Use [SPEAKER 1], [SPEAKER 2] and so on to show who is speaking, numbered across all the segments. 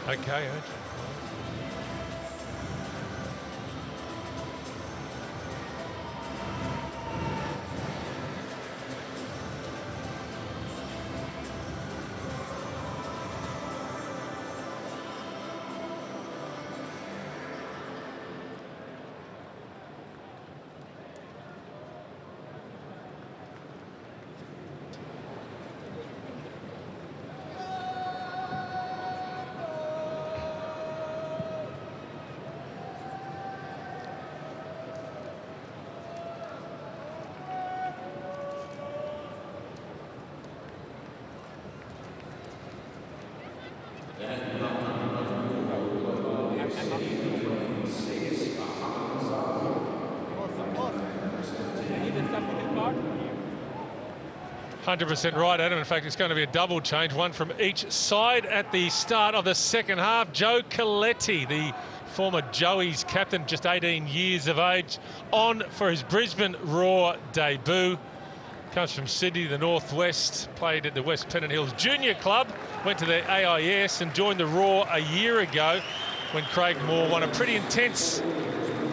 [SPEAKER 1] Okay. 100% right, Adam. In fact, it's going to be a double change, one from each side at the start of the second half. Joe Coletti, the former Joey's captain, just 18 years of age, on for his Brisbane Roar debut. Comes from Sydney, the northwest, played at the West Pennant Hills Junior Club, went to the AIS and joined the Roar a year ago when Craig Moore won a pretty intense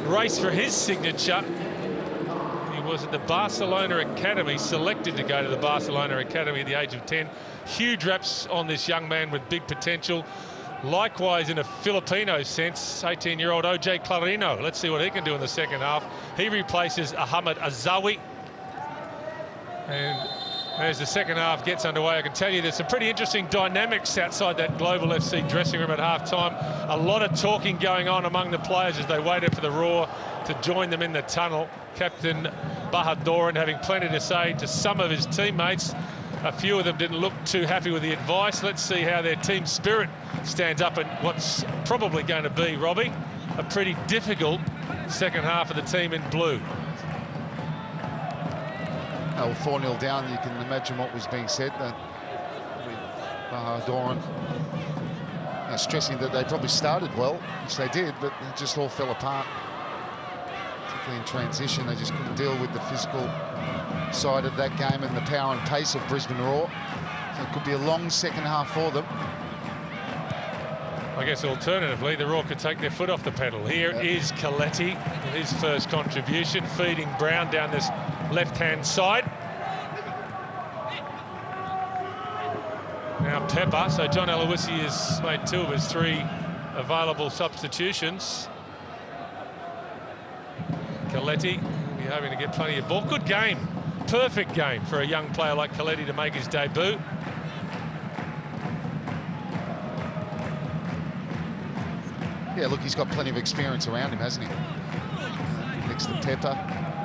[SPEAKER 1] race for his signature. He was at the Barcelona Academy, selected to go to the Barcelona Academy at the age of 10. Huge reps on this young man with big potential. Likewise, in a Filipino sense, 18-year-old OJ Clarino. Let's see what he can do in the second half. He replaces Ahmed Azawi. And as the second half gets underway, I can tell you there's some pretty interesting dynamics outside that Global FC dressing room at half-time. A lot of talking going on among the players as they waited for the Roar to join them in the tunnel. Captain Bahadurin having plenty to say to some of his teammates. A few of them didn't look too happy with the advice. Let's see how their team spirit stands up in what's probably going to be, Robbie, a pretty difficult second half of the team in blue.
[SPEAKER 2] Oh, 4-0 down, you can imagine what was being said. Bahadurin stressing that they probably started well, which they did, but it just all fell apart. Particularly in transition, they just couldn't deal with the physical side of that game and the power and pace of Brisbane Roar. So it could be a long second half for them.
[SPEAKER 1] I guess alternatively, the Roar could take their foot off the pedal. Here is Coletti in his first contribution, feeding Brown down this left-hand side. Now Pepper, so John Aloisi has made 2 of his 3 available substitutions. Coletti will be hoping to get plenty of ball. Good game, perfect game for a young player like Coletti to make his debut.
[SPEAKER 2] Yeah, look, he's got plenty of experience around him, hasn't he? Next to Pepper,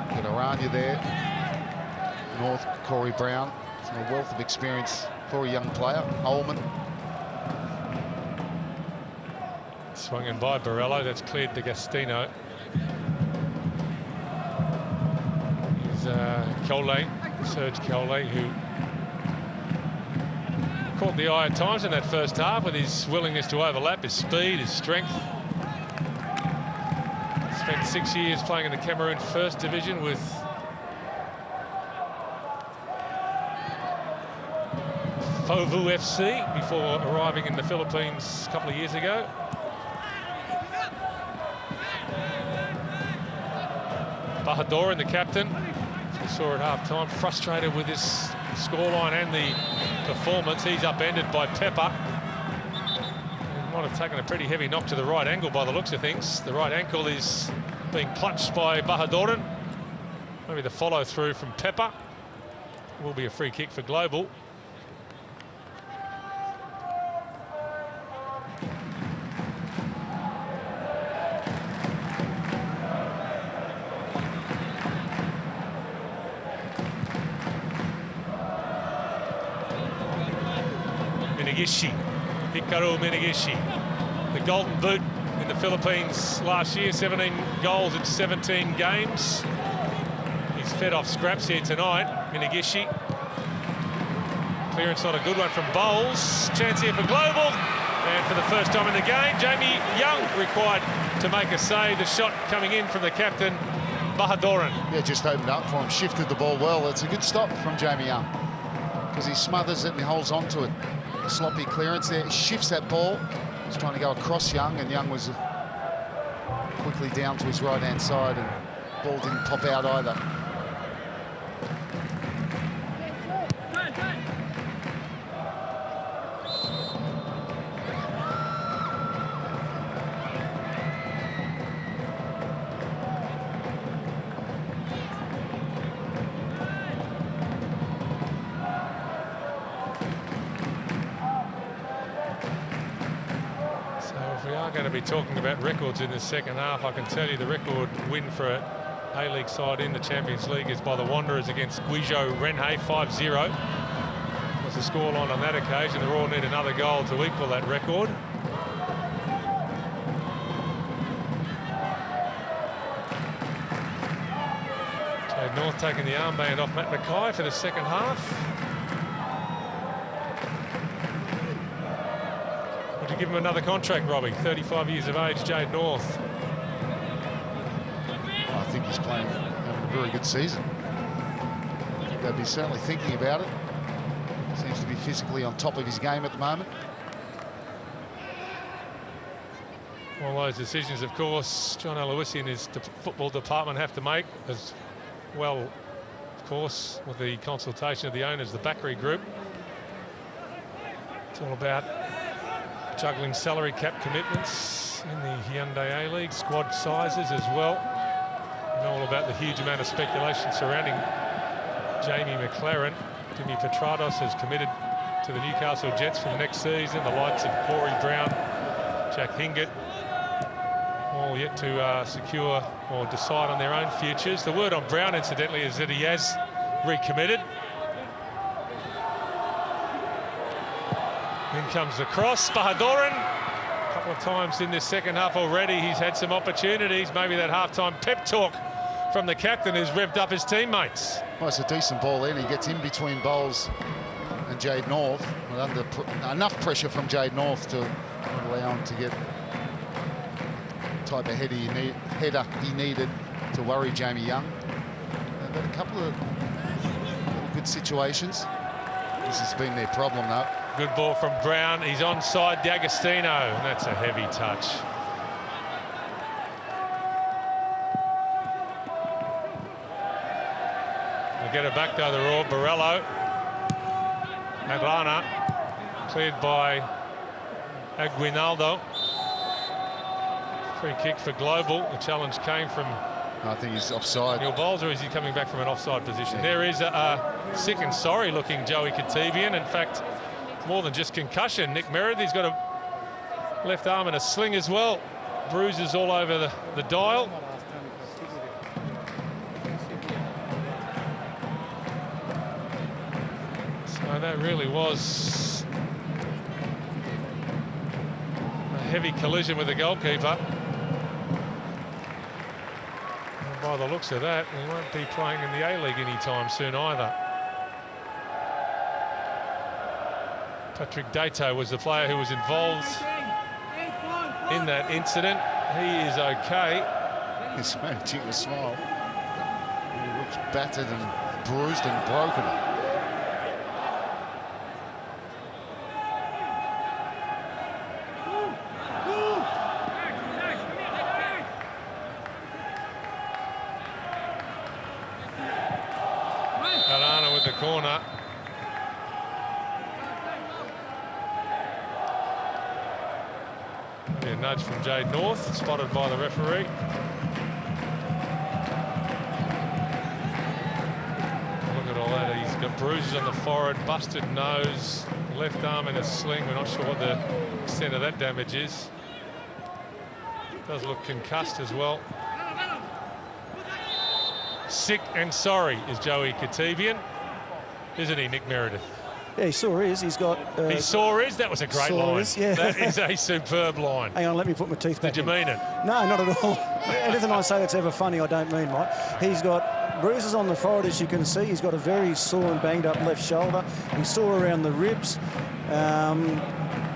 [SPEAKER 2] got Aranya there. North, Corey Brown. It's a wealth of experience for a young player. Holman.
[SPEAKER 1] Swung in by Borello, that's cleared to Gastino. Here's Coley, Serge Coley, who caught the eye at times in that first half with his willingness to overlap, his speed, his strength. Spent 6 years playing in the Cameroon First Division with Fovu FC before arriving in the Philippines a couple of years ago. Bahadurin, the captain, as we saw at half-time, frustrated with this scoreline and the performance. He's upended by Pepper. He might have taken a pretty heavy knock to the right ankle by the looks of things. The right ankle is being clutched by Bahadurin. Maybe the follow-through from Pepper. Will be a free kick for Global. Hikaru Minagishi, the golden boot in the Philippines last year, 17 goals in 17 games. He's fed off scraps here tonight, Minagishi. Clearance not a good one from Bowles. Chance here for Global. And for the first time in the game, Jamie Young required to make a save. The shot coming in from the captain, Bahadurin.
[SPEAKER 2] Yeah, just opened up for him, shifted the ball well. It's a good stop from Jamie Young because he smothers it and he holds on to it. Sloppy clearance there, shifts that ball, was trying to go across Young, and Young was quickly down to his right-hand side, and ball didn't pop out either.
[SPEAKER 1] Going to be talking about records in the second half. I can tell you the record win for an A-League side in the Champions League is by the Wanderers against Guizhou Renhe, 5-0. Was the scoreline on that occasion. The Roar need another goal to equal that record. Jade North taking the armband off Matt Mackay for the second half. Give him another contract, Robbie. 35 years of age, Jade North.
[SPEAKER 2] I think he's having a very good season. They'd be certainly thinking about it. Seems to be physically on top of his game at the moment.
[SPEAKER 1] All those decisions, of course, John Aloisi and his football department have to make, as well, of course, with the consultation of the owners, the Bakri Group. It's all about juggling salary cap commitments in the Hyundai A-League, squad sizes as well. You know all about the huge amount of speculation surrounding Jamie McLaren. Jimmy Petrados has committed to the Newcastle Jets for the next season. The likes of Corey Brown, Jack Hingett, all yet to secure or decide on their own futures. The word on Brown, incidentally, is that he has recommitted. In comes the cross, Bahadurin. A couple of times in this second half already, he's had some opportunities. Maybe that half-time pep talk from the captain has revved up his teammates.
[SPEAKER 2] Well, it's a decent ball in. He gets in between Bowles and Jade North. Under enough pressure from Jade North to allow him to get the type of header he needed to worry Jamie Young. But a couple of good situations. This has been their problem, though.
[SPEAKER 1] Good ball from Brown. He's onside D'Agostino, and that's a heavy touch. They get it back though, the Roar. Borello. Atlanta. Cleared by Aguinaldo. Free kick for Global. The challenge came from...
[SPEAKER 2] I think he's offside.
[SPEAKER 1] Neil Bowles, or is he coming back from an offside position? Yeah. There is a sick and sorry looking Joey Katibian. In fact, more than just concussion. Nick Meredith, he's got a left arm and a sling as well. Bruises all over the dial. So that really was a heavy collision with the goalkeeper. And by the looks of that, he won't be playing in the A-League anytime soon either. Patrick Dato was the player who was involved in that incident. He is okay.
[SPEAKER 2] He's managing to smile. He looks battered and bruised and broken.
[SPEAKER 1] Arana with the corner. A nudge from Jade North, spotted by the referee. Look at all that. He's got bruises on the forehead, busted nose, left arm in a sling. We're not sure what the extent of that damage is. Does look concussed as well. Sick and sorry is Joey Katibian, isn't he, Nick Meredith?
[SPEAKER 3] Yeah, he sure is. He's got...
[SPEAKER 1] he sure is? That was a great line.
[SPEAKER 3] Is, yeah.
[SPEAKER 1] That is a superb line.
[SPEAKER 3] Hang on, let me put my teeth back
[SPEAKER 1] Did you mean it?
[SPEAKER 3] No, not at all. Anything I say that's ever funny, I don't mean, Mike. He's got bruises on the forehead, as you can see. He's got a very sore and banged up left shoulder. He's sore around the ribs.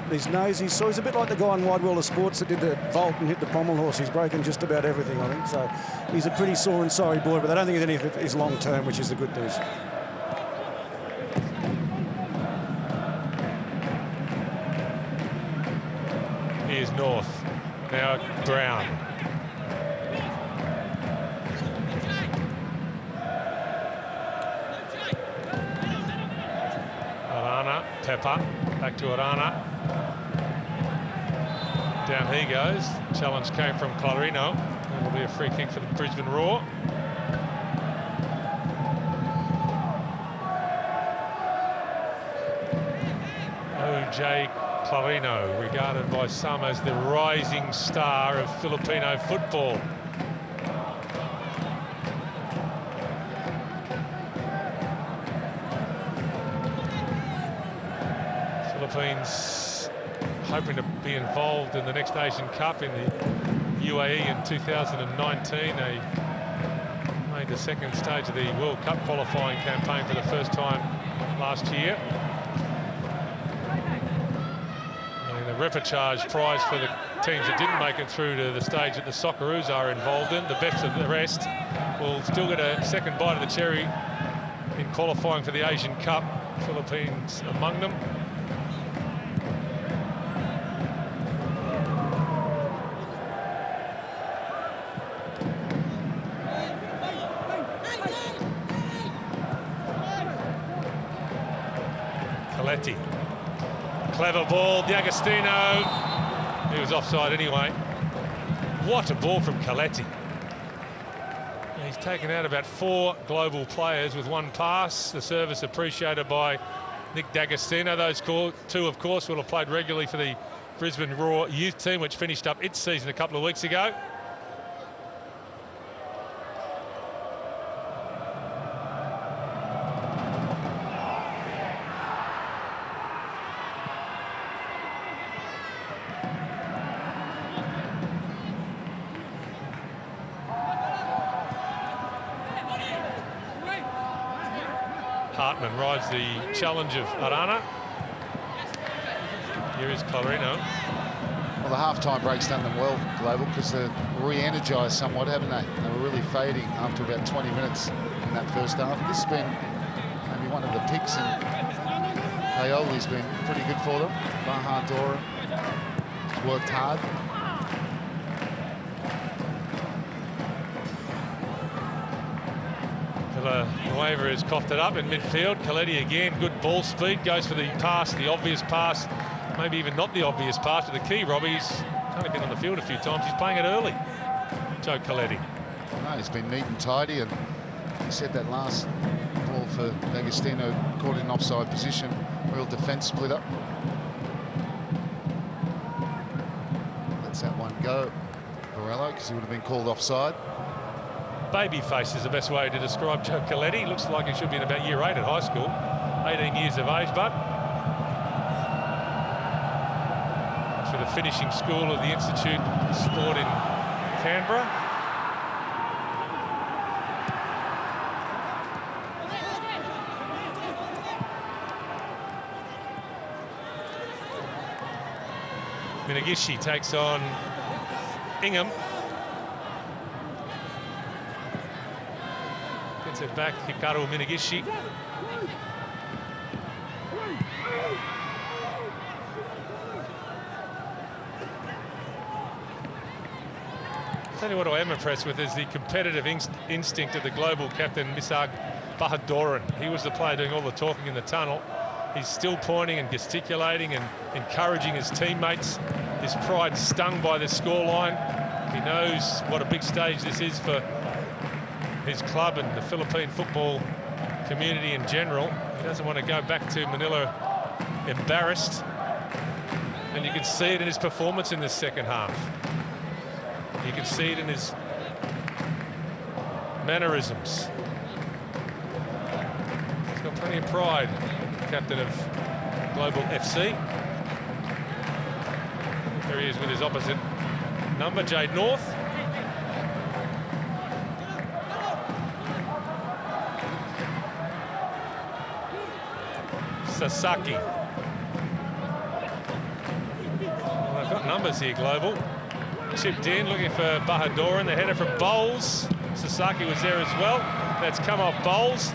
[SPEAKER 3] His nose, he's sore. He's a bit like the guy in Wide World of Sports that did the vault and hit the pommel horse. He's broken just about everything, I think. So he's a pretty sore and sorry boy, but I don't think any of it is long-term, which is the good news.
[SPEAKER 1] Here's North. Now Brown. Arana, Pepper, back to Arana. Down he goes. Challenge came from Clarino. It'll be a free kick for the Brisbane Roar. O.J. Clarino, regarded by some as the rising star of Filipino football. Philippines hoping to be involved in the next Asian Cup in the UAE in 2019. They made the second stage of the World Cup qualifying campaign for the first time last year. And the repechage prize for the teams that didn't make it through to the stage that the Socceroos are involved in, the best of the rest, will still get a second bite of the cherry in qualifying for the Asian Cup. Philippines among them. Clever ball, D'Agostino. He was offside anyway. What a ball from Coletti. He's taken out about 4 global players with one pass. The service appreciated by Nick D'Agostino. Those 2, of course, will have played regularly for the Brisbane Roar youth team, which finished up its season a couple of weeks ago. Hartman rides the challenge of Arana. Here is Clarino.
[SPEAKER 2] Well, the half-time break's done them well, Global, because they're re-energised somewhat, haven't they? They were really fading after about 20 minutes in that first half. This has been maybe one of the picks, and Paoli's been pretty good for them. Bahadur has worked hard.
[SPEAKER 1] Nueva has coughed it up in midfield. Coletti again, good ball speed, goes for the pass, the obvious pass, maybe even not the obvious pass, but the key, Robbie's only been on the field a few times. He's playing it early, Joe Coletti.
[SPEAKER 2] No, he's been neat and tidy, and he said that last ball for D'Agostino caught in offside position, real defence split up. Lets that one go, Borello, because he would have been called offside.
[SPEAKER 1] Baby face is the best way to describe Joe Coletti. Looks like he should be in about year 8 at high school, 18 years of age, but for the finishing school of the Institute of Sport in Canberra. Minagishi takes on Ingham. Gets it back, Hikaru Minagishi. Tell you what I am impressed with is the competitive instinct of the global captain, Misag Bahaduran. He was the player doing all the talking in the tunnel. He's still pointing and gesticulating and encouraging his teammates. His pride stung by the scoreline. He knows what a big stage this is for his club and the Philippine football community in general. He doesn't want to go back to Manila embarrassed. And you can see it in his performance in this second half. You can see it in his mannerisms. He's got plenty of pride, captain of Global FC. There he is with his opposite number, Jade North. Sasaki. Well, they've got numbers here, Global. Chipped in, looking for Bahaduran, the header from Bowles. Sasaki was there as well. That's come off Bowles,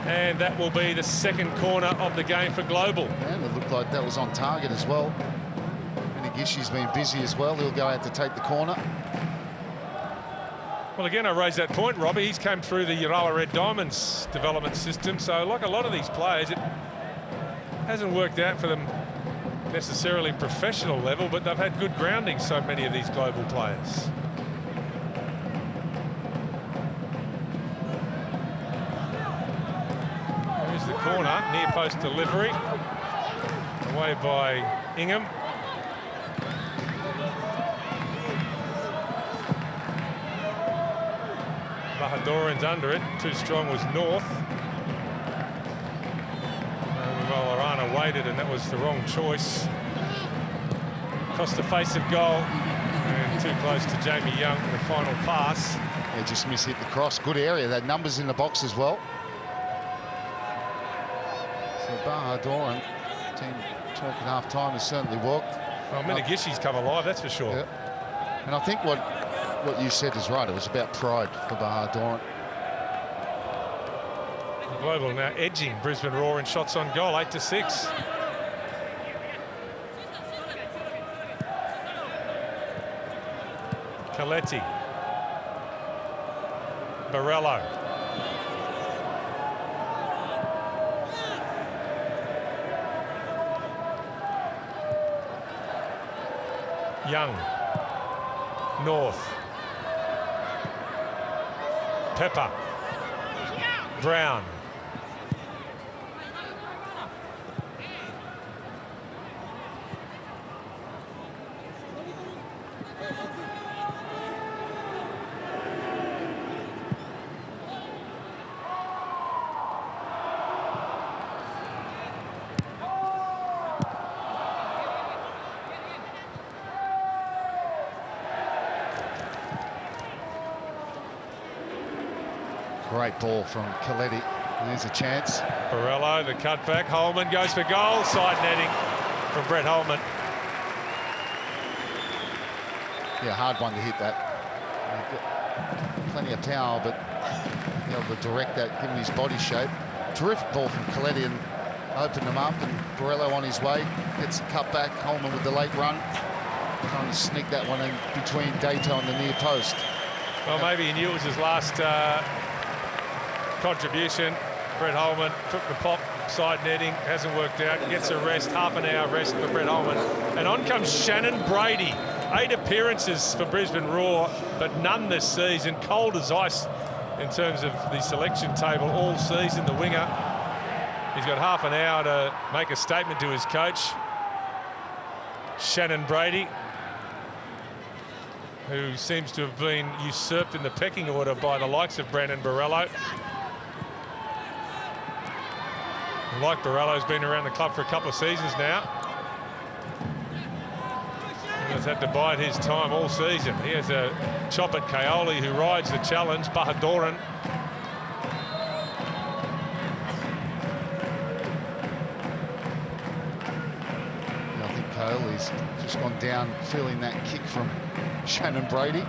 [SPEAKER 1] and that will be the second corner of the game for Global.
[SPEAKER 2] And it looked like that was on target as well. Many Minagishi's been busy as well. He'll go out to take the corner.
[SPEAKER 1] Well, again, I raised that point, Robbie. He's come through the Urawa Red Diamonds development system. So, like a lot of these players, it hasn't worked out for them necessarily professional level, but they've had good grounding, so many of these global players. Here's the corner, near post delivery. Away by Ingham. Bahadurin's under it. Too strong was North. Arana waited, and that was the wrong choice. Across the face of goal, and too close to Jamie Young in the final pass.
[SPEAKER 2] Yeah, just hit the cross. Good area. They had numbers in the box as well. So Bahadurin, team talk at half time, has certainly worked.
[SPEAKER 1] Well, Minagishi's come alive, that's for sure.
[SPEAKER 2] Yeah. And I think what you said is right. It was about pride for Bahadurin.
[SPEAKER 1] Global now edging Brisbane Roar in shots on goal, 8-6. Coletti. Barello. Young. North. Pepper. Brown.
[SPEAKER 2] Great ball from Coletti. There's a chance.
[SPEAKER 1] Barello, the cutback. Holman goes for goal. Side netting from Brett Holman.
[SPEAKER 2] Yeah, hard one to hit that. Plenty of power, but be able to direct that, given his body shape. Terrific ball from Coletti and opened him up, and Barello on his way. Gets the cutback. Holman with the late run. Trying to sneak that one in between Dato and the near post.
[SPEAKER 1] Well, maybe he knew it was his last contribution. Brett Holman took the pop, side netting, hasn't worked out, gets a rest, half an hour rest for Brett Holman. And on comes Shannon Brady. 8 appearances for Brisbane Roar, but none this season. Cold as ice in terms of the selection table all season, the winger. He's got half an hour to make a statement to his coach, Shannon Brady, who seems to have been usurped in the pecking order by the likes of Brandon Barello. Like Barello's been around the club for a couple of seasons now. He has had to bide his time all season. He has a chop at Kaoli who rides the challenge, Bahadurin.
[SPEAKER 2] I think Kaoli's just gone down feeling that kick from Shannon Brady.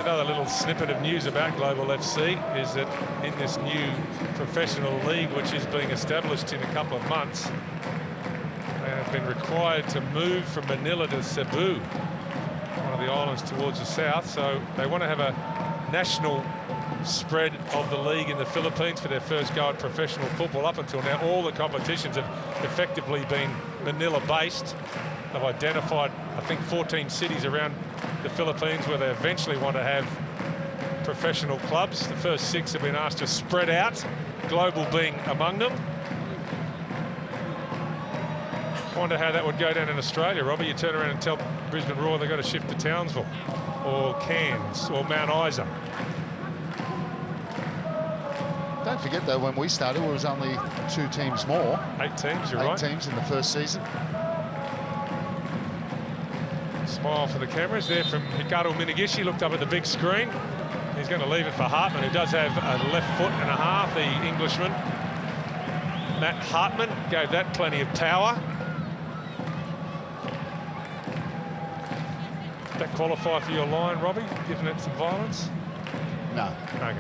[SPEAKER 1] Another little snippet of news about Global FC is that in this new professional league, which is being established in a couple of months, they have been required to move from Manila to Cebu, one of the islands towards the south. So they want to have a national spread of the league in the Philippines for their first go at professional football. Up until now, all the competitions have effectively been Manila-based. They've identified, I think, 14 cities around the Philippines where they eventually want to have professional clubs. The first 6 have been asked to spread out, Global being among them. Wonder how that would go down in Australia, Robbie. You turn around and tell Brisbane Roar they've got to shift to Townsville or Cairns or Mount Isa.
[SPEAKER 2] Don't forget, though, when we started, it was only 2 teams more.
[SPEAKER 1] 8 teams, you're
[SPEAKER 2] 8
[SPEAKER 1] right.
[SPEAKER 2] teams in the first season.
[SPEAKER 1] Smile for the cameras there from Ricardo Minagishi. Looked up at the big screen. He's going to leave it for Hartman, who does have a left foot and a half, the Englishman. Matt Hartman gave that plenty of power. that qualify for your line, Robbie, giving it some violence?
[SPEAKER 2] No.
[SPEAKER 1] Okay.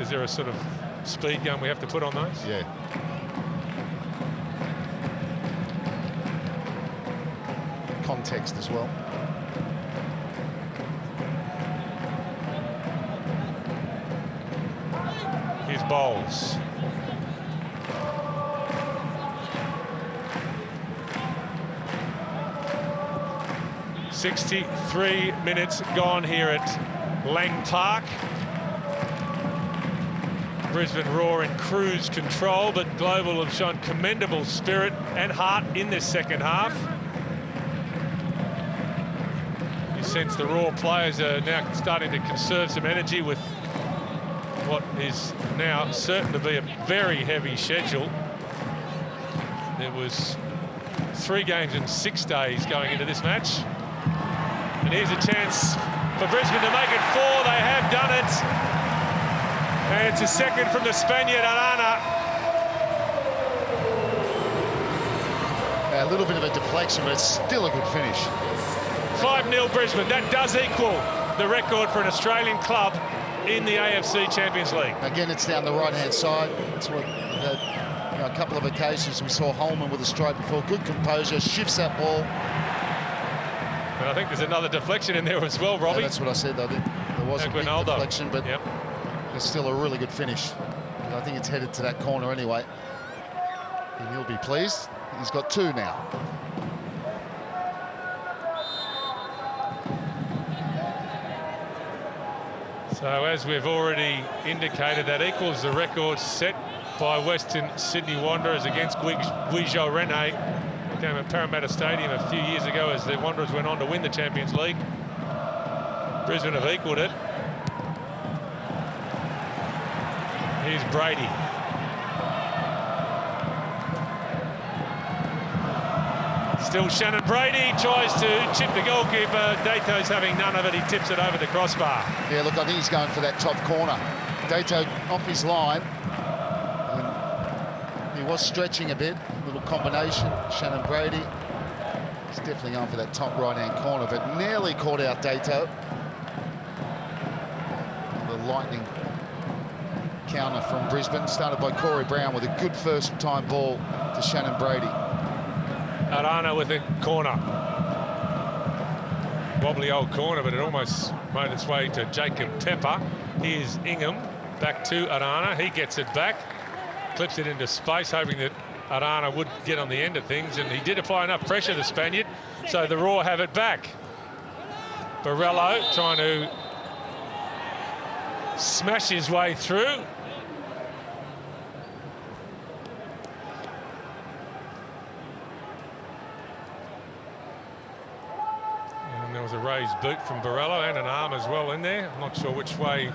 [SPEAKER 1] Is there a sort of speed gun we have to put on those?
[SPEAKER 2] Yeah. Context as well.
[SPEAKER 1] Here's Bowles. "63 minutes gone here at Lang Park. Brisbane Roar in cruise control, but Global have shown commendable spirit and heart in this second half. You sense the Roar players are now starting to conserve some energy with what is now certain to be a very heavy schedule. There was 3 games in 6 days going into this match. And here's a chance for Brisbane to make it 4. They have done it. And it's a second from the Spaniard, Arana.
[SPEAKER 2] A little bit of a deflection, but it's still a good finish.
[SPEAKER 1] 5-0 Brisbane. That does equal the record for an Australian club in the AFC Champions League.
[SPEAKER 2] Again, it's down the right-hand side. It's what a couple of occasions we saw Holman with a strike before. Good composure, shifts that ball.
[SPEAKER 1] And I think there's another deflection in there as well, Robbie.
[SPEAKER 2] Yeah, that's what I said. I think there was a big deflection, but it's still a really good finish. I think it's headed to that corner anyway. And he'll be pleased. He's got 2 now.
[SPEAKER 1] So as we've already indicated, that equals the record set by Western Sydney Wanderers against Guizhou Rene. Down at Parramatta Stadium a few years ago as the Wanderers went on to win the Champions League. Brisbane have equalled it. Here's Brady. Still Shannon Brady tries to chip the goalkeeper. Dato's having none of it. He tips it over the crossbar.
[SPEAKER 2] Yeah, look, I think he's going for that top corner. Dato off his line. And he was stretching a bit. Little combination. Shannon Brady. He's definitely going for that top right-hand corner, but nearly caught out Dato. The lightning counter from Brisbane, started by Corey Brown with a good first-time ball to Shannon Brady.
[SPEAKER 1] Arana with a corner. Wobbly old corner, but it almost made its way to Jacob Pepper. Here's Ingham, back to Arana. He gets it back, clips it into space, hoping that Arana would get on the end of things, and he did apply enough pressure, the Spaniard, so the Raw have it back. Borrello trying to smash his way through. And there was a raised boot from Borrello and an arm as well in there. I'm not sure which way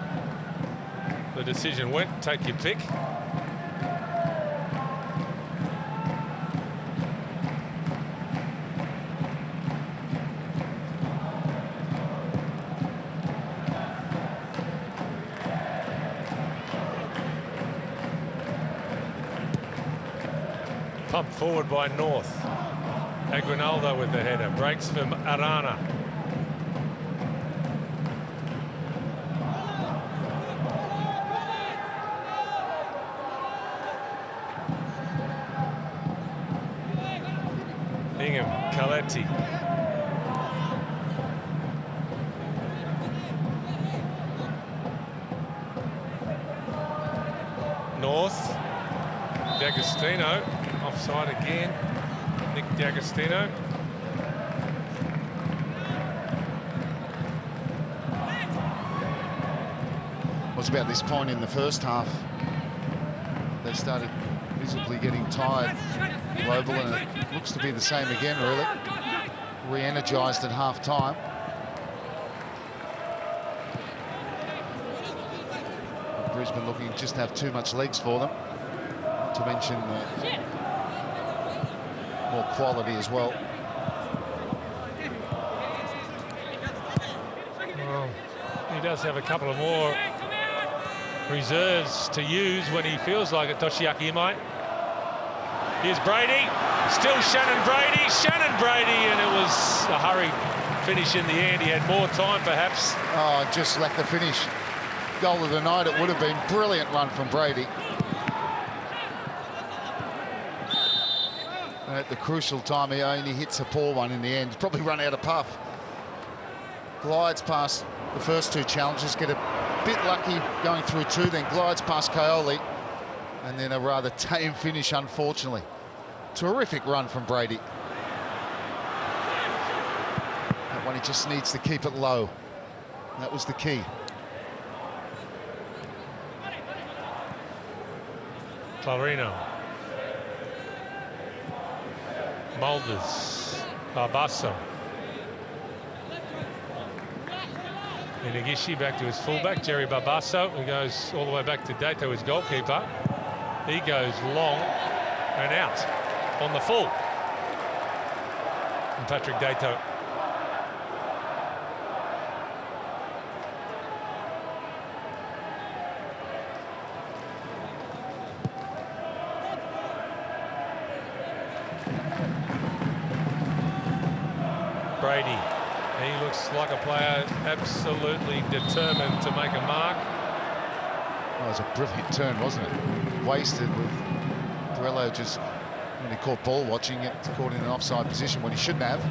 [SPEAKER 1] the decision went. Take your pick. Pumped forward by North. Aguinaldo with the header. Breaks from Arana. Ingham, Coletti. North. D'Agostino. Offside again. Nick D'Agostino.
[SPEAKER 2] Was about this point in the first half they started visibly getting tired, Global, and it looks to be the same again, really. Re-energised at half-time. Brisbane looking just to have too much legs for them, not to mention more quality as well.
[SPEAKER 1] Well, he does have a couple of more reserves to use when he feels like it, Toshiaki might. Here's Brady. Still Shannon Brady. Shannon Brady, and it was a hurried finish in the end. He had more time, perhaps.
[SPEAKER 2] Oh, just lacked the finish. Goal of the night, it would have been. Brilliant run from Brady. And at the crucial time, he only hits a poor one in the end. He's probably run out of puff. Glides past the first two challenges, get a bit lucky going through two, then glides past Coyote, and then a rather tame finish, unfortunately. Terrific run from Brady. That one, he just needs to keep it low. That was the key.
[SPEAKER 1] Clarino. Moulders. Barbasso. Inagishi back to his fullback, Jerry Barbasso, who goes all the way back to Dato, his goalkeeper. He goes long and out on the full. And Patrick Dato. Brady. He looks like a player absolutely determined to make a mark.
[SPEAKER 2] Well, it was a brilliant turn, wasn't it? Wasted with Dorello just, when he caught ball watching it, caught in an offside position when he shouldn't have.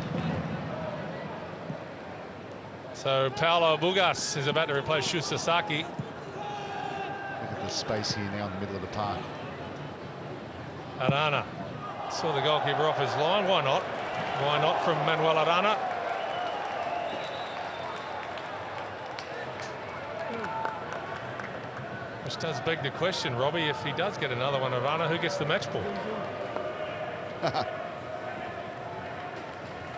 [SPEAKER 1] So Paolo Bugas is about to replace Shu Sasaki.
[SPEAKER 2] Look at the space here now in the middle of the park.
[SPEAKER 1] Arana saw the goalkeeper off his line. Why not? Why not from Manuel Arana? Which does beg the question, Robbie, if he does get another one, Arana, who gets the match ball?
[SPEAKER 2] Well,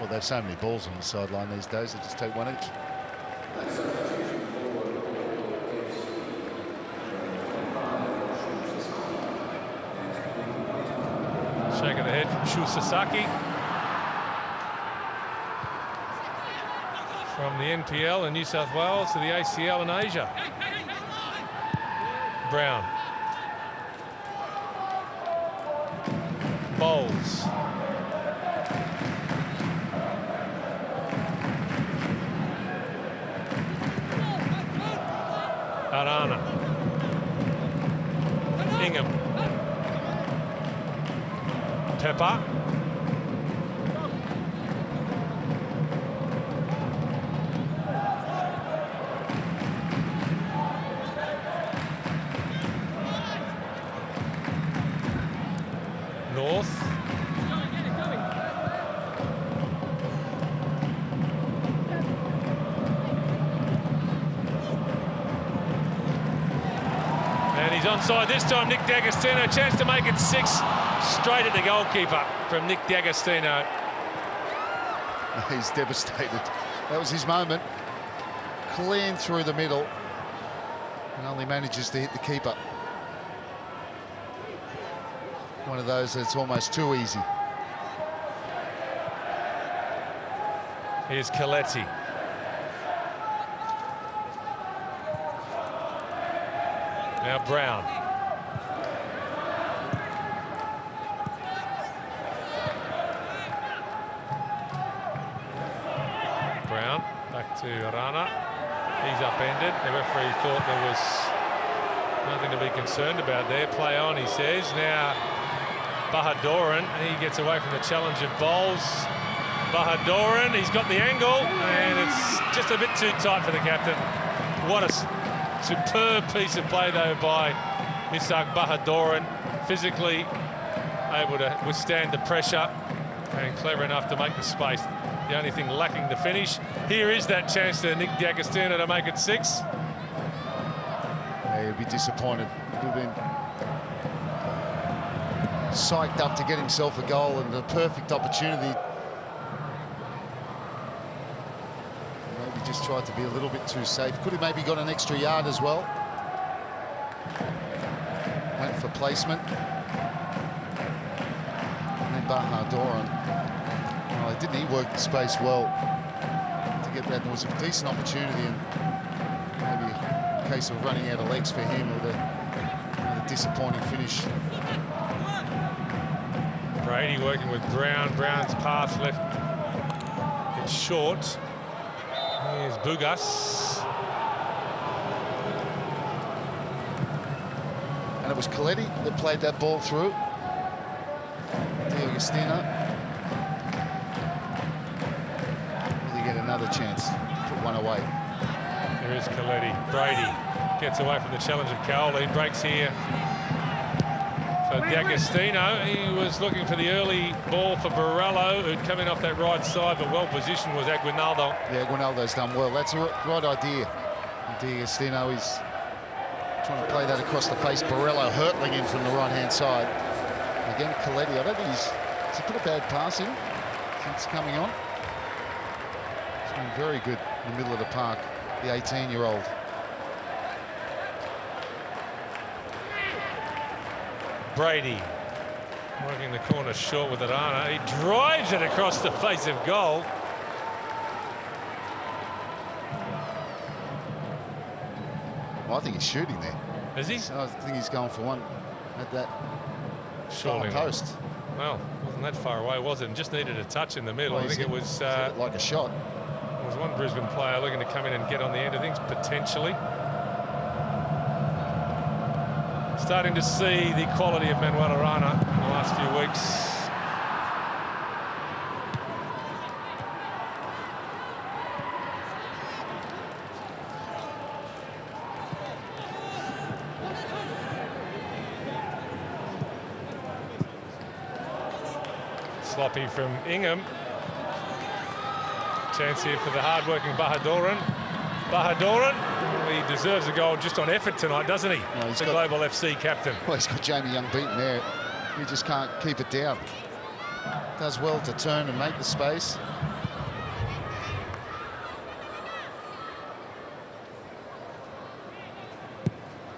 [SPEAKER 2] they have so many balls on the sideline these days, they just take one each.
[SPEAKER 1] Shake of the head from Shu Sasaki. From the NPL in New South Wales to the ACL in Asia. Brown. Bowles. Arana. Ingham. Pepper. North. And he's onside this time, Nick D'Agostino. Chance to make it 6, straight at the goalkeeper from Nick D'Agostino.
[SPEAKER 2] He's devastated. That was his moment. Clean through the middle. And only manages to hit the keeper. One of those that's almost too easy.
[SPEAKER 1] Here's Coletti. Now Brown. Brown back to Arana. He's upended. The referee thought there was nothing to be concerned about there. Play on, he says. Now Bahadoran, he gets away from the challenge of Bowles. Bahadoran, he's got the angle, and it's just a bit too tight for the captain. What a superb piece of play, though, by Misak Bahadoran. Physically able to withstand the pressure and clever enough to make the space. The only thing lacking the finish. Here is that chance to Nick D'Agostino to make it 6.
[SPEAKER 2] Yeah, he'll be disappointed. He'll be psyched up to get himself a goal and a perfect opportunity. Maybe just tried to be a little bit too safe. Could have maybe got an extra yard as well. Went for placement. And then Bahadoran. Oh, didn't he work the space well to get that? There was a decent opportunity, and maybe a case of running out of legs for him with a disappointing finish.
[SPEAKER 1] Brady working with Brown. Brown's pass left. It's short. Here's Bugas.
[SPEAKER 2] And it was Coletti that played that ball through. D'Agostino. Will he get another chance to put one away?
[SPEAKER 1] There is Coletti. Brady gets away from the challenge of Cowley. Breaks here for D'Agostino. He was looking for the early ball for Borrello, who'd come in off that right side, but well positioned was Aguinaldo.
[SPEAKER 2] Yeah, Aguinaldo's done well. That's the right idea. D'Agostino is trying to play that across the face. Borrello hurtling in from the right-hand side. Again, Coletti, I don't think he's put a bad pass in since coming on. He's been very good in the middle of the park, the 18-year-old.
[SPEAKER 1] Brady working the corner short with Arana. He drives it across the face of goal.
[SPEAKER 2] Well, I think he's shooting there.
[SPEAKER 1] Is he?
[SPEAKER 2] So I think he's going for one at that
[SPEAKER 1] Surely
[SPEAKER 2] far post.
[SPEAKER 1] Well, wasn't that far away, was it? And just needed a touch in the middle.
[SPEAKER 2] Well,
[SPEAKER 1] I think it was
[SPEAKER 2] like a shot.
[SPEAKER 1] There was one Brisbane player looking to come in and get on the end of things, potentially. Starting to see the quality of Manuel Arana in the last few weeks. Sloppy from Ingham. Chance here for the hard-working Bahaduran. Bahaduran, he deserves a goal just on effort tonight, doesn't he?
[SPEAKER 2] Well,
[SPEAKER 1] the Global FC captain.
[SPEAKER 2] Well, he's got Jamie Young beaten there. He just can't keep it down. Does well to turn and make the space.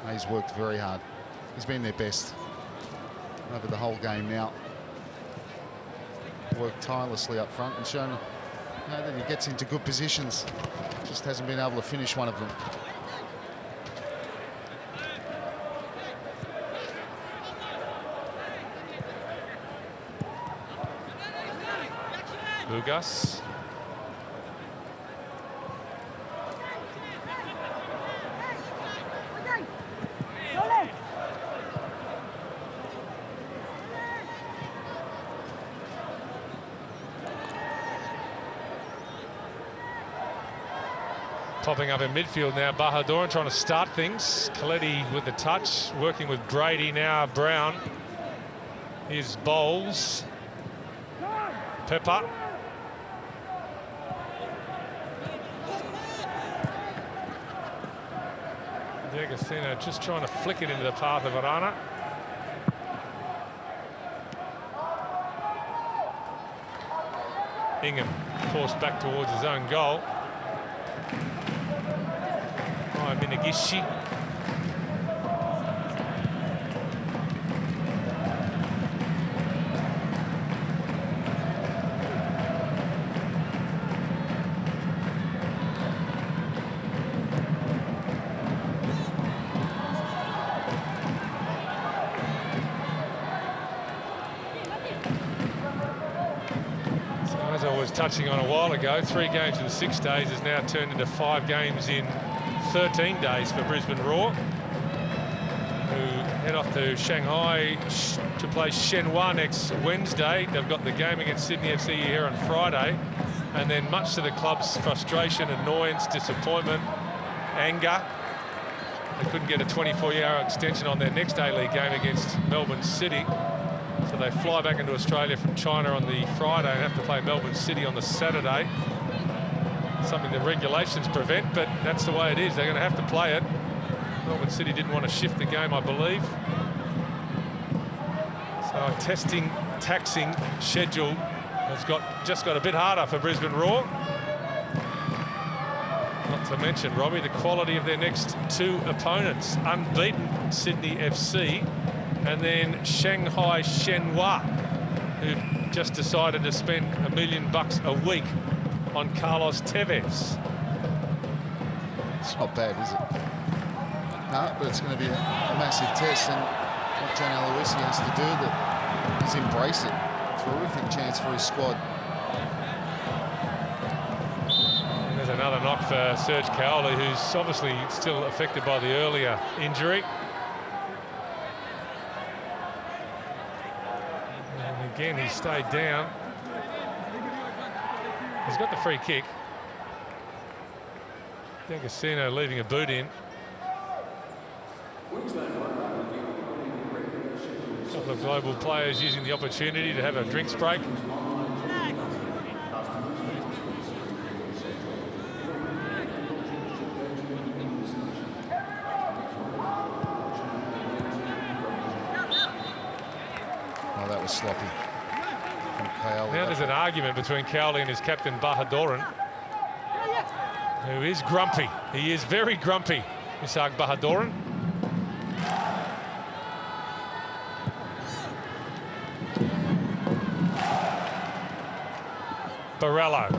[SPEAKER 2] He's worked very hard. He's been their best over the whole game now. Worked tirelessly up front and shown that he gets into good positions. Just hasn't been able to finish one of them.
[SPEAKER 1] Bugas. Popping up in midfield now, Bahaduran trying to start things. Coletti with the touch, working with Brady now. Brown. Here's Bowles. Pepper. D'Agostino just trying to flick it into the path of Arana. Ingham forced back towards his own goal. Minagishi. So as I was touching on a while ago, 3 games in 6 days has now turned into 5 games in 13 days for Brisbane Roar, who head off to Shanghai to play Shenhua next Wednesday. They've got the game against Sydney FC here on Friday, and then much to the club's frustration, annoyance, disappointment, anger, they couldn't get a 24-hour extension on their next A-League game against Melbourne City. So they fly back into Australia from China on the Friday and have to play Melbourne City on the Saturday. Something the regulations prevent, but that's the way it is. They're going to have to play it. Melbourne City didn't want to shift the game, I believe. So a taxing schedule has just got a bit harder for Brisbane Roar. Not to mention, Robbie, the quality of their next 2 opponents. Unbeaten Sydney FC and then Shanghai Shenhua, who just decided to spend $1 million a week on Carlos Tevez.
[SPEAKER 2] It's not bad, is it? No, but it's going to be a massive test, and what John Aloisi has to do is embrace it. Terrific chance for his squad.
[SPEAKER 1] And there's another knock for Serge Cowley, who's obviously still affected by the earlier injury. And again, he stayed down. He's got the free kick. D'Agostino leaving a boot in. A couple of global players using the opportunity to have a drinks break.
[SPEAKER 2] Oh, that was sloppy from Cowley.
[SPEAKER 1] Now there's an argument between Cowley and his captain Bahadurin, who is grumpy. He is very grumpy, Ishaq Bahadurin. Barello.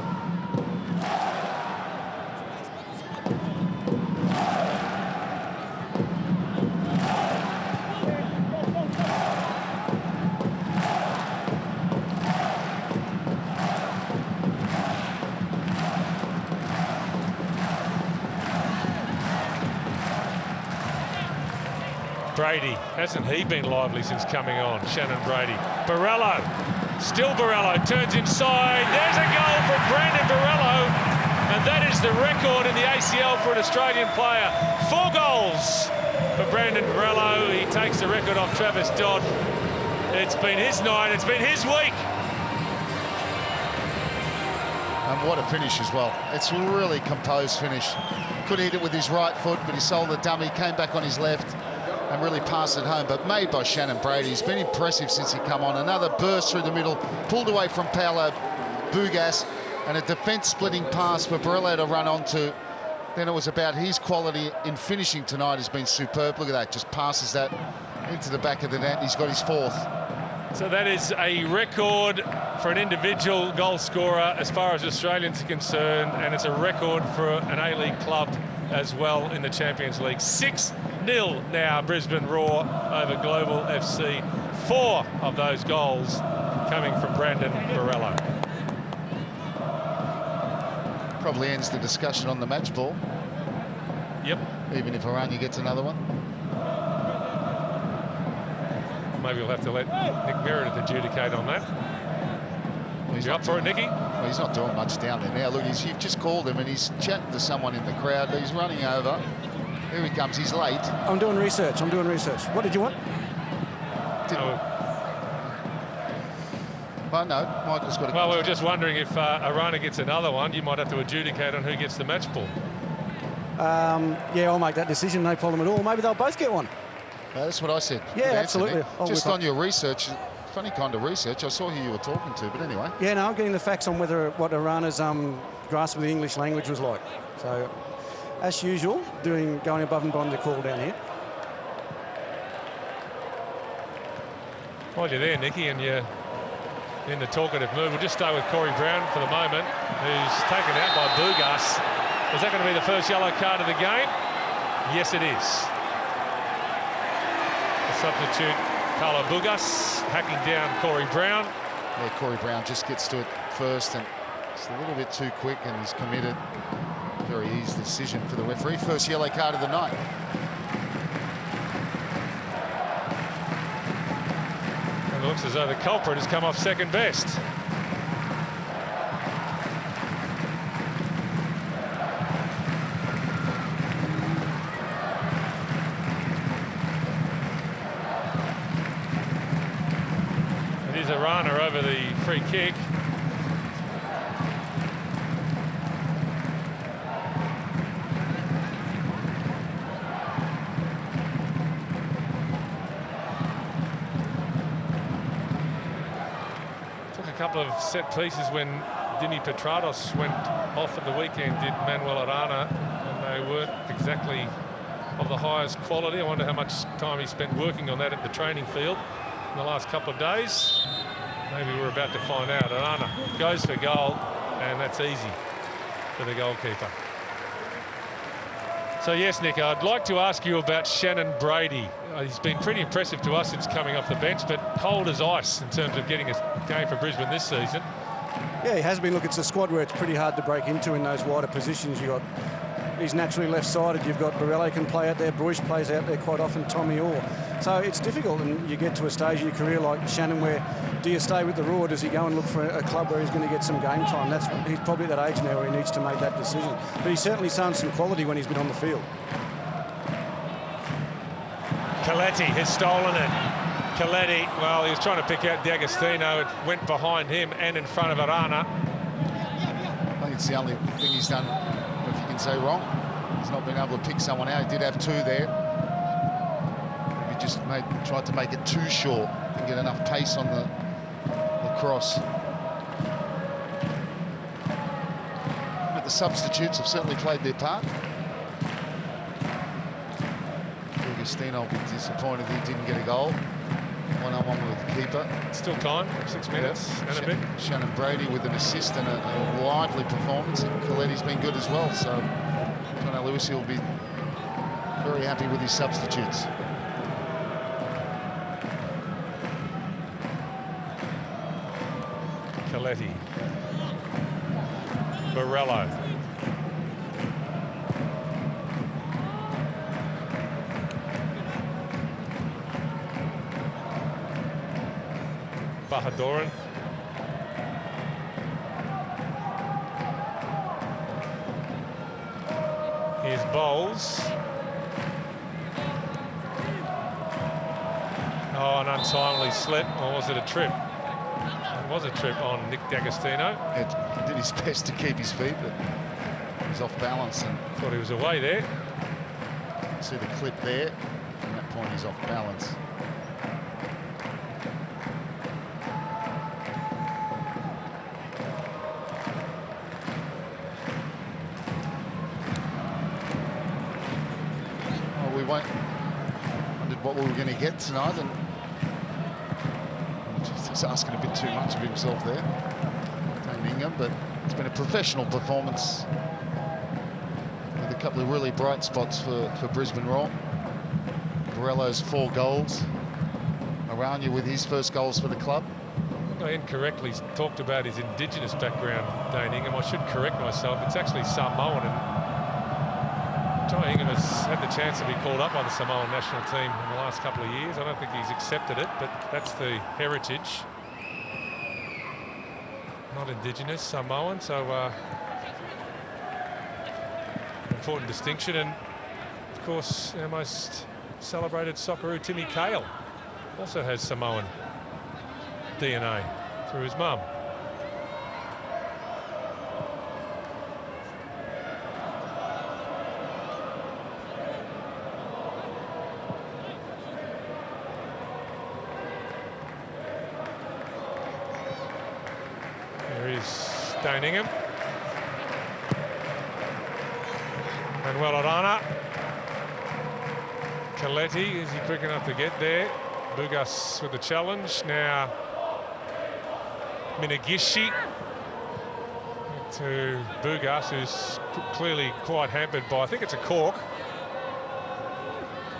[SPEAKER 1] Brady, hasn't he been lively since coming on? Shannon Brady. Barello, still Barello, turns inside. There's a goal from Brandon Barello, and that is the record in the ACL for an Australian player. 4 goals for Brandon Barello. He takes the record off Travis Dodd. It's been his night, it's been his week.
[SPEAKER 2] And what a finish as well. It's a really composed finish. Could hit it with his right foot, but he sold the dummy, came back on his left and really passed it home. But made by Shannon Brady. He's been impressive since he come on. Another burst through the middle, pulled away from Paolo Bugas, and a defence-splitting pass for Barello to run onto. Then it was about his quality in finishing tonight has been superb. Look at that, just passes that into the back of the net. He's got his 4th.
[SPEAKER 1] So that is a record for an individual goal scorer as far as Australians are concerned, and it's a record for an A-League club as well in the Champions League. 6-0 now, Brisbane Roar over Global FC. 4 of those goals coming from Brandon Barello.
[SPEAKER 2] Probably ends the discussion on the match ball.
[SPEAKER 1] Yep.
[SPEAKER 2] Even if Aranya gets another one.
[SPEAKER 1] Maybe we'll have to let Nick Meredith adjudicate on that.
[SPEAKER 2] He's
[SPEAKER 1] You up for it, Nicky?
[SPEAKER 2] Well, he's not doing much down there now. Look, you've just called him and he's chatting to someone in the crowd. He's running over. Here he comes. He's late.
[SPEAKER 3] I'm doing research. What did you want?
[SPEAKER 2] Well, no, Michael's got a...
[SPEAKER 1] Well, we were just wondering if Arana gets another one, you might have to adjudicate on who gets the match ball.
[SPEAKER 3] Yeah, I'll make that decision, no problem at all. Maybe they'll both get one.
[SPEAKER 2] That's what I said.
[SPEAKER 3] Yeah,
[SPEAKER 2] Good answer,
[SPEAKER 3] absolutely.
[SPEAKER 2] Nick. Just on your research, funny kind of research. I saw who you were talking to, but anyway.
[SPEAKER 3] Yeah, no, I'm getting the facts on what Arana's grasp of the English language was like. So, as usual, going above and beyond the call down here.
[SPEAKER 1] While you're there, Nicky, and you're in the talkative mood, we'll just stay with Corey Brown for the moment, who's taken out by Bugas. Is that going to be the first yellow card of the game? Yes, it is. The substitute, Paolo Bugas, hacking down Corey Brown.
[SPEAKER 2] Yeah, Corey Brown just gets to it first, and it's a little bit too quick, and he's committed. Very easy decision for the referee. First yellow card of the night.
[SPEAKER 1] And it looks as though the culprit has come off second best. It is Arana over the free kick. Couple of set pieces when Dimi Petrados went off at the weekend, did Manuel Arana, and they weren't exactly of the highest quality. I wonder how much time he spent working on that at the training field in the last couple of days. Maybe we're about to find out. Arana goes for goal, and that's easy for the goalkeeper. So yes, Nick, I'd like to ask you about Shannon Brady. He's been pretty impressive to us since coming off the bench, but cold as ice in terms of getting a game for Brisbane this season.
[SPEAKER 3] Yeah, he has been. Look, it's a squad where it's pretty hard to break into in those wider positions. He's naturally left-sided. You've got Borrello can play out there. Bruce plays out there quite often. Tommy Orr. So it's difficult, and you get to a stage in your career like Shannon where do you stay with the Raw? Does he go and look for a club where he's going to get some game time? He's probably at that age now where he needs to make that decision. But he's certainly shown some quality when he's been on the field.
[SPEAKER 1] Coletti has stolen it. Coletti, well, he was trying to pick out D'Agostino. It went behind him and in front of Arana.
[SPEAKER 2] I think it's the only thing he's done, if you can say wrong. He's not been able to pick someone out. He did have 2 there. He just tried to make it too short and get enough pace on the cross. But the substitutes have certainly played their part. D'Agostino will be disappointed he didn't get a goal. 1-on-1 with the keeper.
[SPEAKER 1] Still time, 6 minutes and a bit.
[SPEAKER 2] Shannon Brady with an assist and a lively performance. And Coletti's been good as well. So John Lewis will be very happy with his substitutes.
[SPEAKER 1] Coletti. Borrello. Bahadurin. Here's Bowles. Oh, an untimely slip. Or was it a trip? It was a trip on Nick D'Agostino.
[SPEAKER 2] He did his best to keep his feet, but he's off balance. And
[SPEAKER 1] thought he was away there.
[SPEAKER 2] See the clip there. From that point, he's off balance. Wondered what we were going to get tonight, and just asking a bit too much of himself there, Dane Ingham. But it's been a professional performance with a couple of really bright spots for Brisbane Roar. Borrello's 4 goals. Arana with his first goals for the club.
[SPEAKER 1] I incorrectly talked about his Indigenous background, Dane Ingham. I should correct myself. It's actually Samoan, and Johnny Ingham has had the chance to be called up by the Samoan national team in the last couple of years. I don't think he's accepted it, but that's the heritage. Not Indigenous, Samoan, so important distinction. And of course, our most celebrated Socceroo, Timmy Cahill, also has Samoan DNA through his mum. Dane Ingham. Manuel Arana. Coletti, is he quick enough to get there? Bugas with the challenge. Now Minagishi to Bugas, who's clearly quite hampered by, I think it's a cork.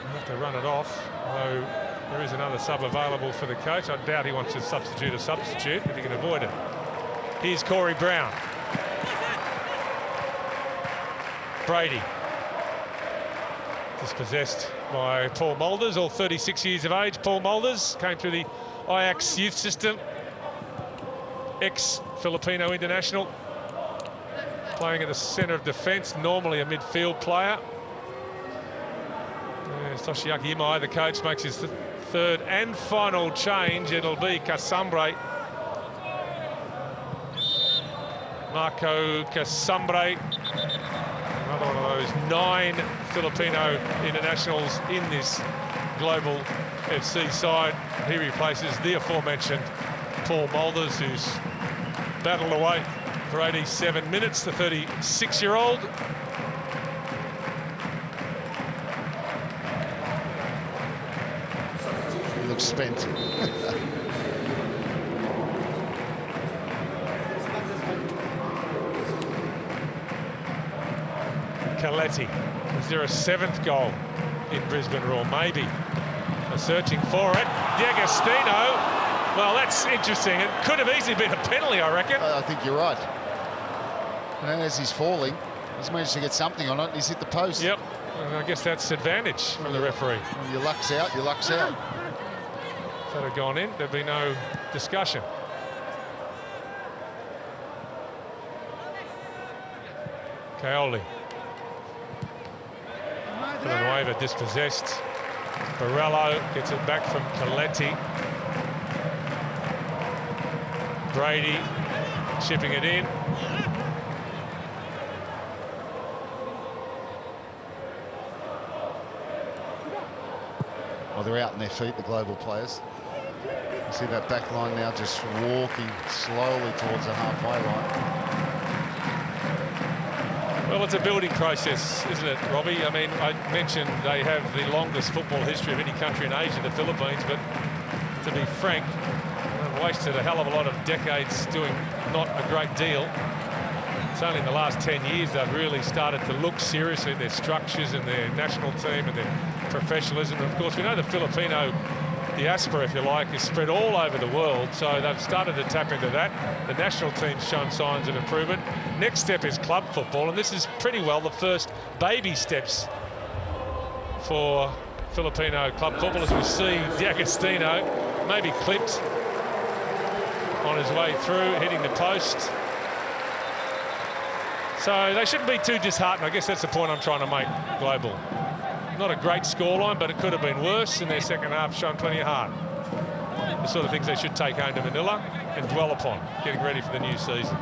[SPEAKER 1] He'll have to run it off, although there is another sub available for the coach. I doubt he wants to substitute a substitute if he can avoid it. Here's Corey Brown. Brady. Dispossessed by Paul Mulders, all 36 years of age. Paul Mulders came through the Ajax youth system. Ex-Filipino international. Playing at the centre of defence, normally a midfield player. Toshiaki Imai, the coach, makes his third and final change. It'll be Casambre. Marco Casambre, another one of those 9 Filipino internationals in this global FC side. He replaces the aforementioned Paul Mulders, who's battled away for 87 minutes, the 36-year-old.
[SPEAKER 2] He looks spent.
[SPEAKER 1] Coletti. Is there a 7th goal in Brisbane Roar? Maybe. They're searching for it. D'Agostino. Well, that's interesting. It could have easily been a penalty, I reckon.
[SPEAKER 2] I think you're right. And as he's falling, he's managed to get something on it, and he's hit the post.
[SPEAKER 1] Yep. And I guess that's advantage from the referee.
[SPEAKER 2] When your luck's out, your luck's out.
[SPEAKER 1] If that had gone in, there'd be no discussion. Kaoli. Villanueva dispossessed. Barello gets it back from Coletti. Brady chipping it in.
[SPEAKER 2] Well, they're out on their feet, the global players. You see that back line now just walking slowly towards the halfway line.
[SPEAKER 1] Well, it's a building process, isn't it, Robbie? I mean, I mentioned they have the longest football history of any country in Asia, the Philippines, but to be frank, they've wasted a hell of a lot of decades doing not a great deal. It's only in the last 10 years they've really started to look seriously at their structures and their national team and their professionalism. And of course, we know the Filipino diaspora, if you like, is spread all over the world, so they've started to tap into that. The national team's shown signs of improvement. Next step is club football, and this is pretty well the first baby steps for Filipino club football, as we see D'Agostino maybe clipped on his way through, hitting the post. So they shouldn't be too disheartened. I guess that's the point I'm trying to make, Global. Not a great scoreline, but it could have been worse, in their second half shown plenty of heart. The sort of things they should take home to Manila and dwell upon, getting ready for the new season.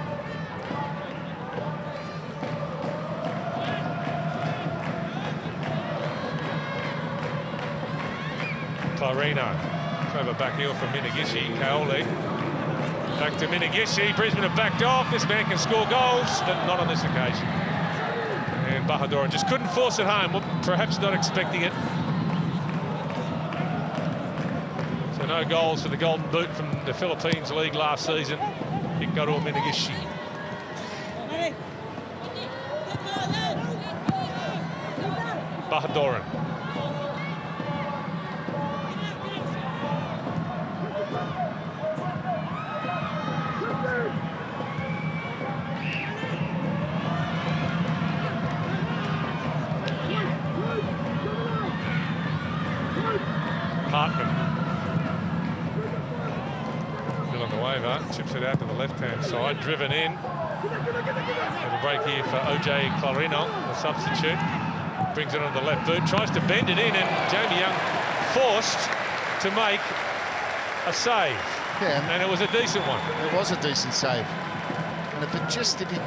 [SPEAKER 1] Clarino, clever back heel from Minagishi. Kaoli back to Minagishi. Brisbane have backed off. This man can score goals, but not on this occasion. And Bahadurin just couldn't force it home, perhaps not expecting it. So no goals for the Golden Boot from the Philippines League last season. Hikaru Minagishi. Bahadurin. Hartman. Villanueva chips it out to the left-hand side, driven in. Have a break here for OJ Clarino, the substitute. Brings it on the left boot, tries to bend it in, and Jamie Young forced to make a save.
[SPEAKER 2] Yeah,
[SPEAKER 1] and it was a decent one.
[SPEAKER 2] It was a decent save. And if he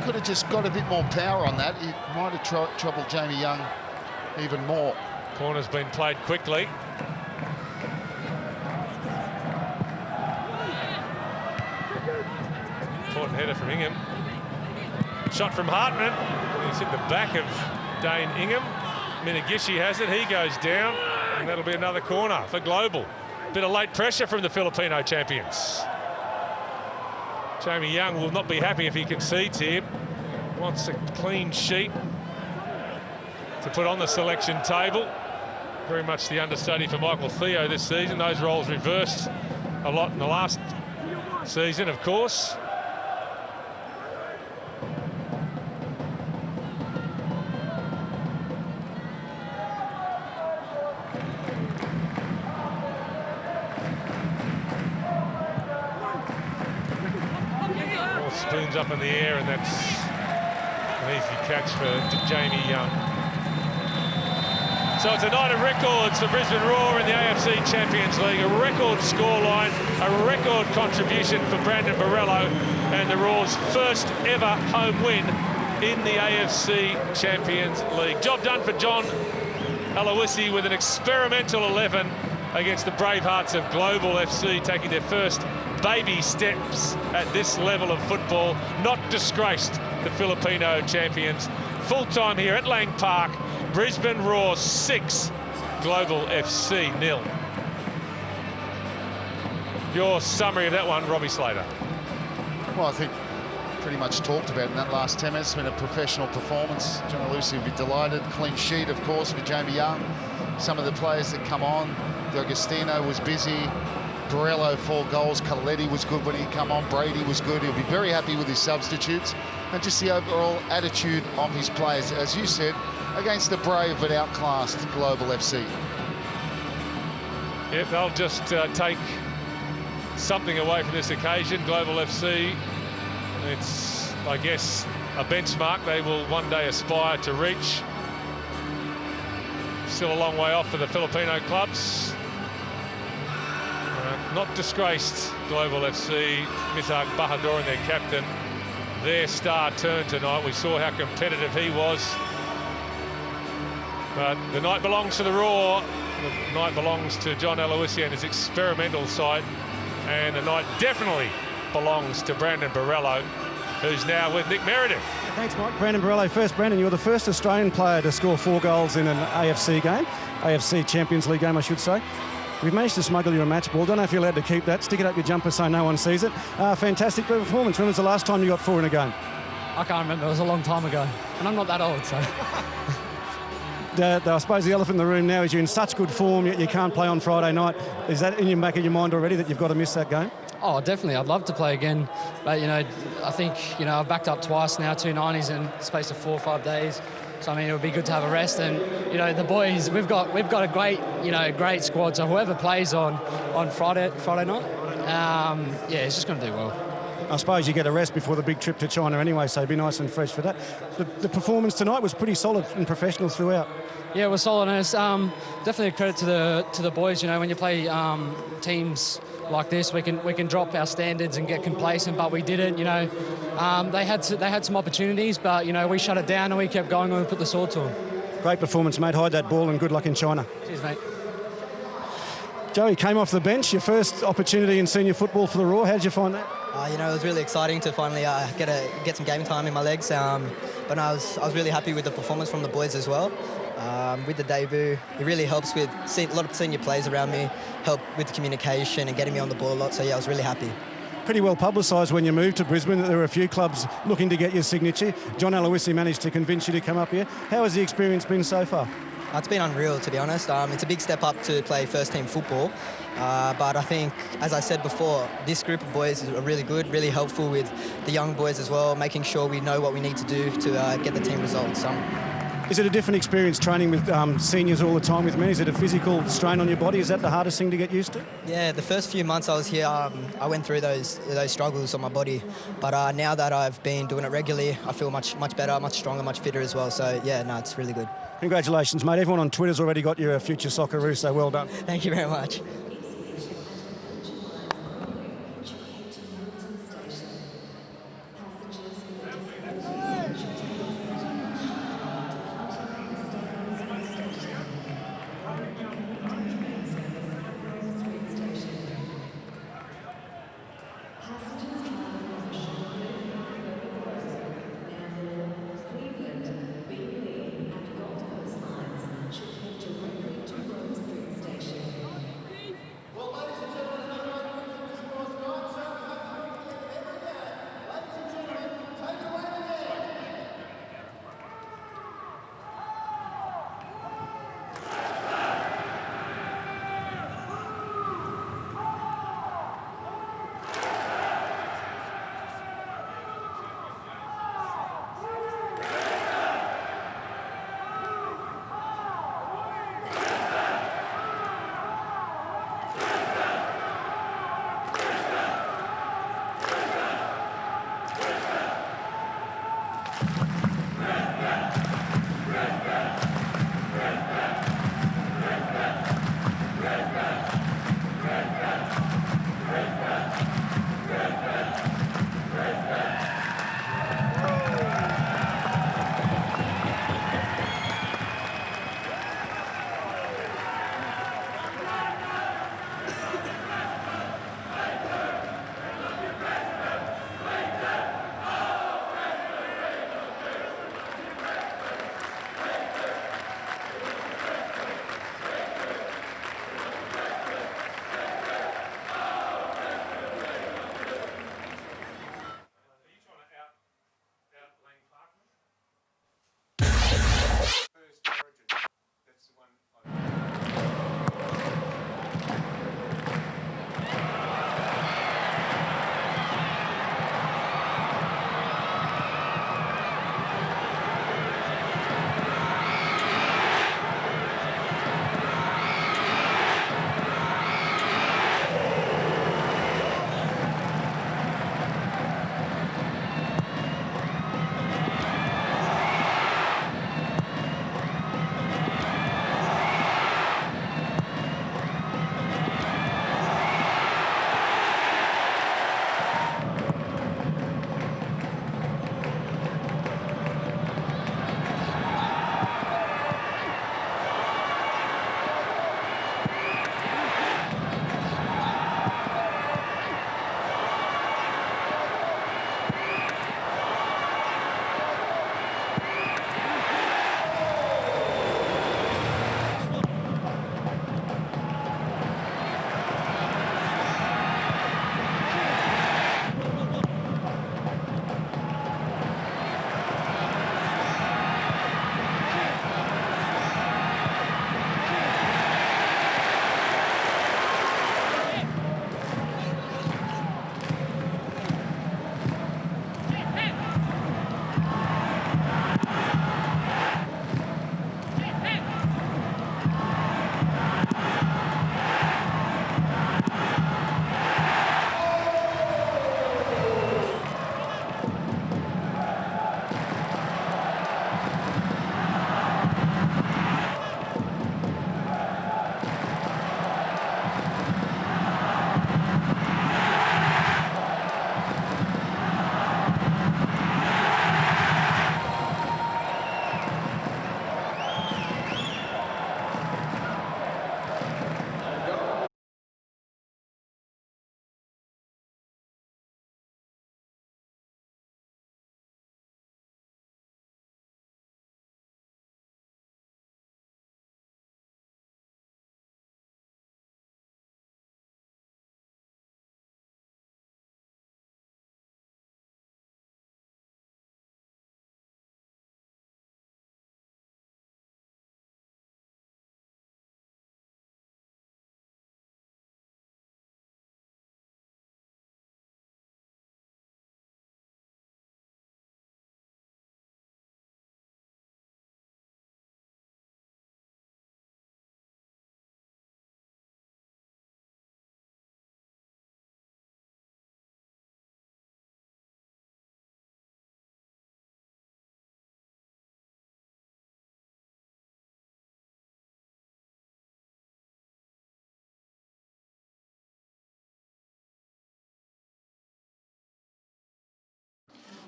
[SPEAKER 2] could have just got a bit more power on that, he might have troubled Jamie Young even more.
[SPEAKER 1] Corner's been played quickly. Important header from Ingham. Shot from Hartman. He's hit the back of Dane Ingham. Minagishi has it. He goes down, and that'll be another corner for Global. Bit of late pressure from the Filipino champions. Jamie Young will not be happy if he concedes here. Wants a clean sheet to put on the selection table. Very much the understudy for Michael Theo this season. Those roles reversed a lot in the last season, of course. Ball spoons up in the air, and that's an easy catch for Jamie Young. So it's a night of records for Brisbane Roar in the AFC Champions League. A record scoreline, a record contribution for Brandon Barello, and the Roar's first ever home win in the AFC Champions League. Job done for John Aloisi with an experimental 11 against the Bravehearts of Global FC, taking their first baby steps at this level of football. Not disgraced the Filipino champions. Full time here at Lang Park. Brisbane Roar 6, Global FC 0. Your summary of that one, Robbie Slater.
[SPEAKER 2] Well, I think pretty much talked about in that last 10 minutes. It's been a professional performance. John Lucy will be delighted. Clean sheet, of course, for Jamie Young. Some of the players that come on. D'Agostino was busy. Borrello, 4 goals. Coletti was good when he come on. Brady was good. He'll be very happy with his substitutes. And just the overall attitude of his players, as you said, against the brave but outclassed Global FC.
[SPEAKER 1] Yep, they'll just take something away from this occasion. Global FC, it's, I guess, a benchmark they will one day aspire to reach. Still a long way off for the Filipino clubs. Not disgraced, Global FC. Mithaq Bahadur, their captain. Their star turned tonight. We saw how competitive he was. But the night belongs to the Raw. The night belongs to John Aloisi and his experimental side. And the night definitely belongs to Brandon Borrello, who's now with Nick Meredith.
[SPEAKER 3] Thanks, Mike. Brandon Borrello first. Brandon, you're the first Australian player to score 4 goals in an AFC game. AFC Champions League game, I should say. We've managed to smuggle you a match ball. Don't know if you're allowed to keep that. Stick it up your jumper so no one sees it. Fantastic performance. When was the last time you got 4 in a game?
[SPEAKER 4] I can't remember. It was a long time ago. And I'm not that old, so...
[SPEAKER 3] I suppose the elephant in the room now is you're in such good form, yet you can't play on Friday night. Is that in your back of your mind already that you've got to miss that game?
[SPEAKER 4] Oh, definitely. I'd love to play again. But, you know, I think, you know, I've backed up twice now, 2 90s in the space of 4 or 5 days. So, I mean, it would be good to have a rest. And, you know, the boys, we've got a great, you know, great squad. So whoever plays on Friday night, yeah, it's just going to do well.
[SPEAKER 3] I suppose you get a rest before the big trip to China anyway, so be nice and fresh for that. The performance tonight was pretty solid and professional throughout.
[SPEAKER 4] Yeah, it was solid, and it's definitely a credit to the boys. You know, when you play teams like this, we can drop our standards and get complacent, but we didn't. You know, they had some opportunities, but you know, we shut it down and we kept going and we put the sword to them.
[SPEAKER 3] Great performance, mate. Hide that ball and good luck in China.
[SPEAKER 4] Cheers, mate.
[SPEAKER 3] Joey came off the bench. Your first opportunity in senior football for the Raw. How did you find that?
[SPEAKER 5] You know, it was really exciting to finally get some game time in my legs. But no, I was really happy with the performance from the boys as well. With the debut, it really helps with a lot of senior players around me, help with the communication and getting me on the ball a lot. So yeah, I was really happy.
[SPEAKER 3] Pretty well publicised when you moved to Brisbane that there were a few clubs looking to get your signature. John Aloisi managed to convince you to come up here. How has the experience been so far?
[SPEAKER 5] It's been unreal, to be honest. It's a big step up to play first-team football. But I think, as I said before, this group of boys is really good, really helpful with the young boys as well, making sure we know what we need to do to get the team results.
[SPEAKER 3] Is it a different experience training with seniors all the time with men? Is it a physical strain on your body? Is that the hardest thing to get used to?
[SPEAKER 5] Yeah, the first few months I was here, I went through those struggles on my body. But now that I've been doing it regularly, I feel much better, much stronger, much fitter as well. So, yeah, no, it's really good.
[SPEAKER 3] Congratulations, mate. Everyone on Twitter's already got you a future Socceroo, so well done.
[SPEAKER 5] Thank you very much.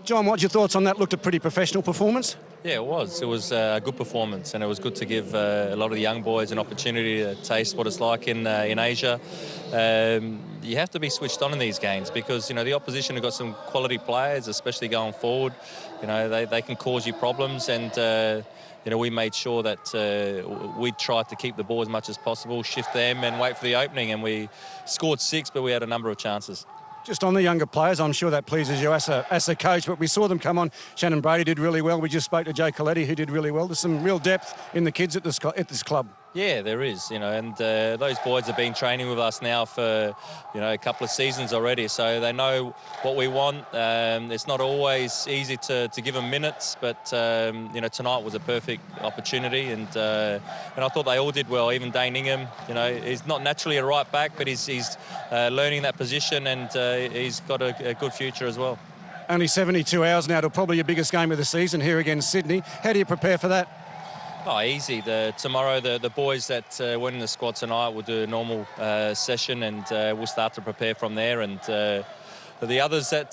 [SPEAKER 3] John, what's your thoughts on that? Looked a pretty professional performance.
[SPEAKER 6] Yeah, it was. It was a good performance, and it was good to give a lot of the young boys an opportunity to taste what it's like in Asia. You have to be switched on in these games because, you know, the opposition have got some quality players, especially going forward. You know, they can cause you problems, and you know, we made sure that we tried to keep the ball as much as possible, shift them, and wait for the opening. And we scored 6, but we had a number of chances.
[SPEAKER 3] Just on the younger players, I'm sure that pleases you as a coach, but we saw them come on. Shannon Brady did really well. We just spoke to Joe Coletti, who did really well. There's some real depth in the kids at this club. Yeah,
[SPEAKER 6] there is, you know, and those boys have been training with us now for, you know, a couple of seasons already, so they know what we want. It's not always easy to give them minutes, but, you know, tonight was a perfect opportunity, and I thought they all did well, even Dane Ingham. You know, he's not naturally a right back, but he's learning that position, and he's got a good future as well.
[SPEAKER 3] Only 72 hours now to probably your biggest game of the season here against Sydney. How do you prepare for that?
[SPEAKER 6] Oh, easy. Tomorrow, the boys that weren't in the squad tonight will do a normal session, and we'll start to prepare from there. And the others that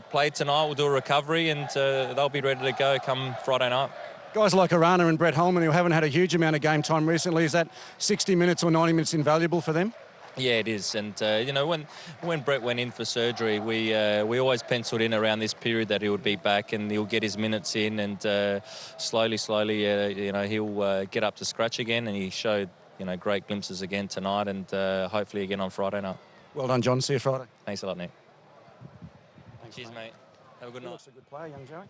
[SPEAKER 6] played tonight will do a recovery, and they'll be ready to go come Friday night.
[SPEAKER 3] Guys like Arana and Brett Holman, who haven't had a huge amount of game time recently, is that 60 minutes or 90 minutes invaluable for them? Yeah,
[SPEAKER 6] it is, and you know, when Brett went in for surgery, we always penciled in around this period that he would be back and he'll get his minutes in, and slowly, you know, he'll get up to scratch again, and he showed, you know, great glimpses again tonight, and hopefully again on Friday night.
[SPEAKER 3] Well done, John. See you Friday.
[SPEAKER 6] Thanks a lot, Nick.
[SPEAKER 3] Thanks,
[SPEAKER 6] Cheers, mate. Have a good night.
[SPEAKER 3] Looks a good player, young Joey.